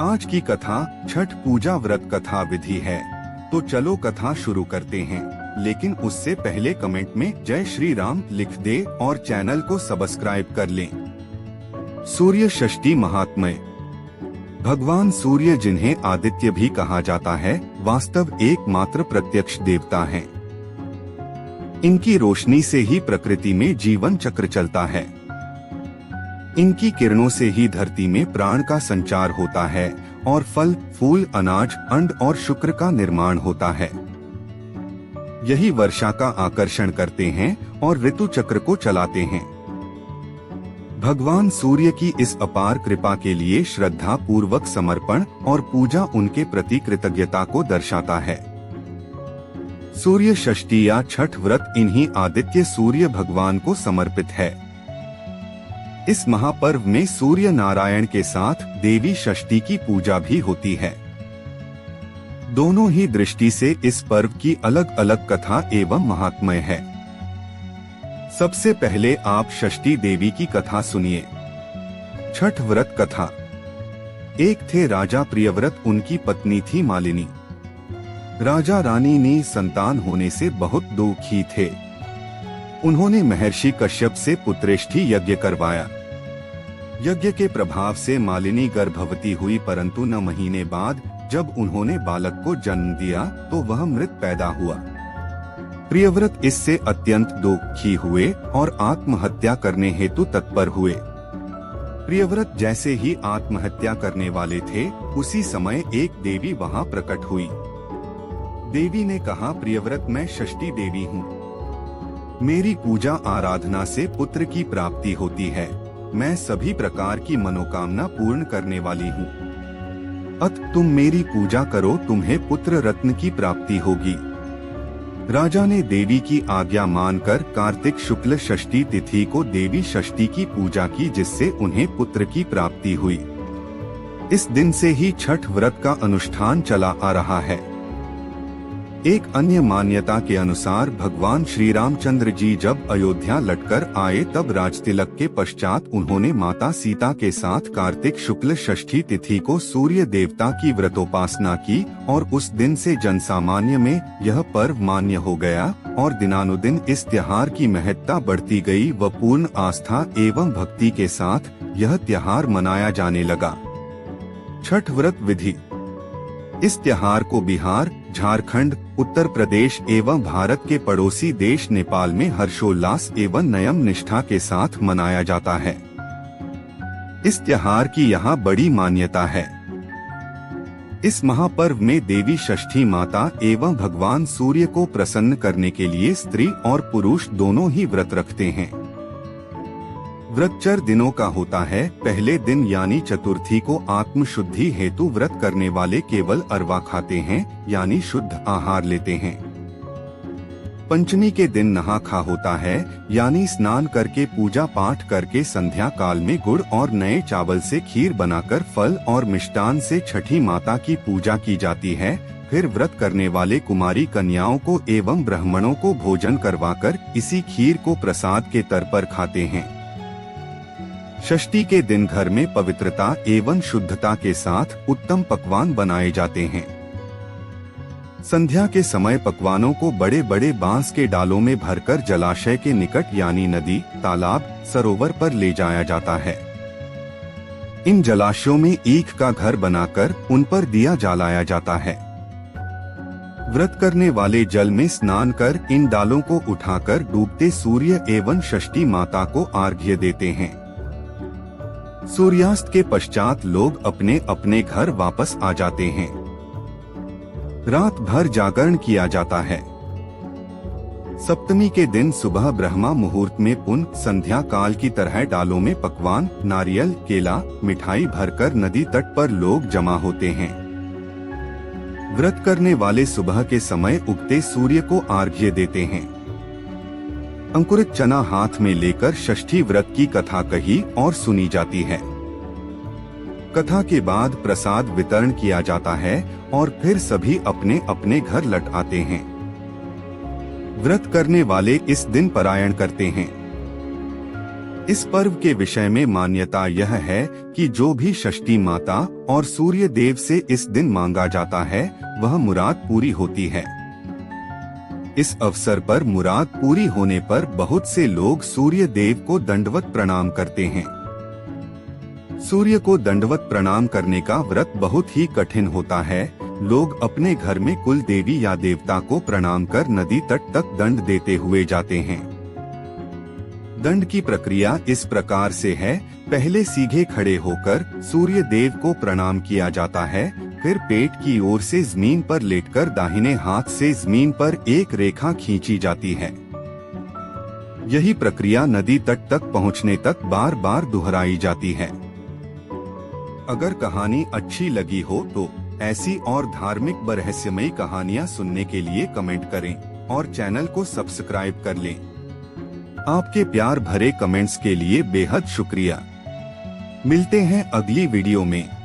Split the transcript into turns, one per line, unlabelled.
आज की कथा छठ पूजा व्रत कथा विधि है। तो चलो कथा शुरू करते हैं, लेकिन उससे पहले कमेंट में जय श्री राम लिख दे और चैनल को सब्सक्राइब कर लें। सूर्य षष्ठी महात्म्य। भगवान सूर्य, जिन्हें आदित्य भी कहा जाता है, वास्तव एकमात्र प्रत्यक्ष देवता हैं। इनकी रोशनी से ही प्रकृति में जीवन चक्र चलता है। इनकी किरणों से ही धरती में प्राण का संचार होता है और फल, फूल, अनाज, अंड और शुक्र का निर्माण होता है। यही वर्षा का आकर्षण करते हैं और ऋतु चक्र को चलाते हैं। भगवान सूर्य की इस अपार कृपा के लिए श्रद्धा पूर्वक समर्पण और पूजा उनके प्रति कृतज्ञता को दर्शाता है। सूर्य षष्ठी या छठ व्रत इन्हीं आदित्य सूर्य भगवान को समर्पित है। इस महापर्व में सूर्य नारायण के साथ देवी षष्ठी की पूजा भी होती है। दोनों ही दृष्टि से इस पर्व की अलग अलग कथा एवं महात्म्य है। सबसे पहले आप षष्ठी देवी की कथा सुनिए। छठ व्रत कथा। एक थे राजा प्रियव्रत, उनकी पत्नी थी मालिनी। राजा रानी ने संतान होने से बहुत दुखी थे। उन्होंने महर्षि कश्यप से पुत्रेष्ठी यज्ञ करवाया। यज्ञ के प्रभाव से मालिनी गर्भवती हुई, परंतु 9 महीने बाद जब उन्होंने बालक को जन्म दिया तो वह मृत पैदा हुआ। प्रियव्रत इससे अत्यंत दुखी हुए और आत्महत्या करने हेतु तत्पर हुए। प्रियव्रत जैसे ही आत्महत्या करने वाले थे, उसी समय एक देवी वहां प्रकट हुई। देवी ने कहा, प्रियव्रत, मैं षष्ठी देवी हूँ। मेरी पूजा आराधना से पुत्र की प्राप्ति होती है। मैं सभी प्रकार की मनोकामना पूर्ण करने वाली हूँ। अतः तुम मेरी पूजा करो, तुम्हें पुत्र रत्न की प्राप्ति होगी। राजा ने देवी की आज्ञा मानकर कार्तिक शुक्ल षष्ठी तिथि को देवी षष्ठी की पूजा की, जिससे उन्हें पुत्र की प्राप्ति हुई। इस दिन से ही छठ व्रत का अनुष्ठान चला आ रहा है। एक अन्य मान्यता के अनुसार भगवान श्री रामचंद्र जी जब अयोध्या लौटकर आए, तब राजतिलक के पश्चात उन्होंने माता सीता के साथ कार्तिक शुक्ल षष्ठी तिथि को सूर्य देवता की व्रतोपासना की और उस दिन से जनसामान्य में यह पर्व मान्य हो गया और दिनानुदिन इस त्योहार की महत्ता बढ़ती गई व पूर्ण आस्था एवं भक्ति के साथ यह त्योहार मनाया जाने लगा। छठ व्रत विधि। इस त्योहार को बिहार, झारखंड, उत्तर प्रदेश एवं भारत के पड़ोसी देश नेपाल में हर्षोल्लास एवं नियम निष्ठा के साथ मनाया जाता है। इस त्योहार की यहाँ बड़ी मान्यता है। इस महापर्व में देवी षष्ठी माता एवं भगवान सूर्य को प्रसन्न करने के लिए स्त्री और पुरुष दोनों ही व्रत रखते हैं। व्रत 4 दिनों का होता है। पहले दिन यानी चतुर्थी को आत्म शुद्धि हेतु व्रत करने वाले केवल अरवा खाते हैं, यानी शुद्ध आहार लेते हैं। पंचमी के दिन नहा खा होता है, यानी स्नान करके पूजा पाठ करके संध्या काल में गुड़ और नए चावल से खीर बनाकर फल और मिष्टान से छठी माता की पूजा की जाती है। फिर व्रत करने वाले कुमारी कन्याओं को एवं ब्राह्मणों को भोजन करवाकर इसी खीर को प्रसाद के तौर पर खाते हैं। षष्ठी के दिन घर में पवित्रता एवं शुद्धता के साथ उत्तम पकवान बनाए जाते हैं। संध्या के समय पकवानों को बड़े बड़े बांस के डालों में भरकर जलाशय के निकट यानी नदी, तालाब, सरोवर पर ले जाया जाता है। इन जलाशयों में ईख का घर बनाकर उन पर दिया जलाया जाता है। व्रत करने वाले जल में स्नान कर इन डालों को उठाकर डूबते सूर्य एवं षष्ठी माता को अर्घ्य देते हैं। सूर्यास्त के पश्चात लोग अपने अपने घर वापस आ जाते हैं। रात भर जागरण किया जाता है। सप्तमी के दिन सुबह ब्रह्मा मुहूर्त में पुनः संध्या काल की तरह डालों में पकवान, नारियल, केला, मिठाई भरकर नदी तट पर लोग जमा होते हैं। व्रत करने वाले सुबह के समय उगते सूर्य को अर्घ्य देते हैं। अंकुरित चना हाथ में लेकर षष्ठी व्रत की कथा कही और सुनी जाती है। कथा के बाद प्रसाद वितरण किया जाता है और फिर सभी अपने अपने घर लौट आते हैं। व्रत करने वाले इस दिन पारायण करते हैं। इस पर्व के विषय में मान्यता यह है कि जो भी षष्ठी माता और सूर्य देव से इस दिन मांगा जाता है वह मुराद पूरी होती है। इस अवसर पर मुराद पूरी होने पर बहुत से लोग सूर्य देव को दंडवत प्रणाम करते हैं। सूर्य को दंडवत प्रणाम करने का व्रत बहुत ही कठिन होता है। लोग अपने घर में कुल देवी या देवता को प्रणाम कर नदी तट तक दंड देते हुए जाते हैं। दंड की प्रक्रिया इस प्रकार से है, पहले सीधे खड़े होकर सूर्य देव को प्रणाम किया जाता है, फिर पेट की ओर से जमीन पर लेटकर दाहिने हाथ से जमीन पर एक रेखा खींची जाती है। यही प्रक्रिया नदी तट तक पहुंचने तक बार बार दोहराई जाती है। अगर कहानी अच्छी लगी हो तो ऐसी और धार्मिक व रहस्यमयी कहानियाँ सुनने के लिए कमेंट करें और चैनल को सब्सक्राइब कर लें। आपके प्यार भरे कमेंट्स के लिए बेहद शुक्रिया। मिलते हैं अगली वीडियो में।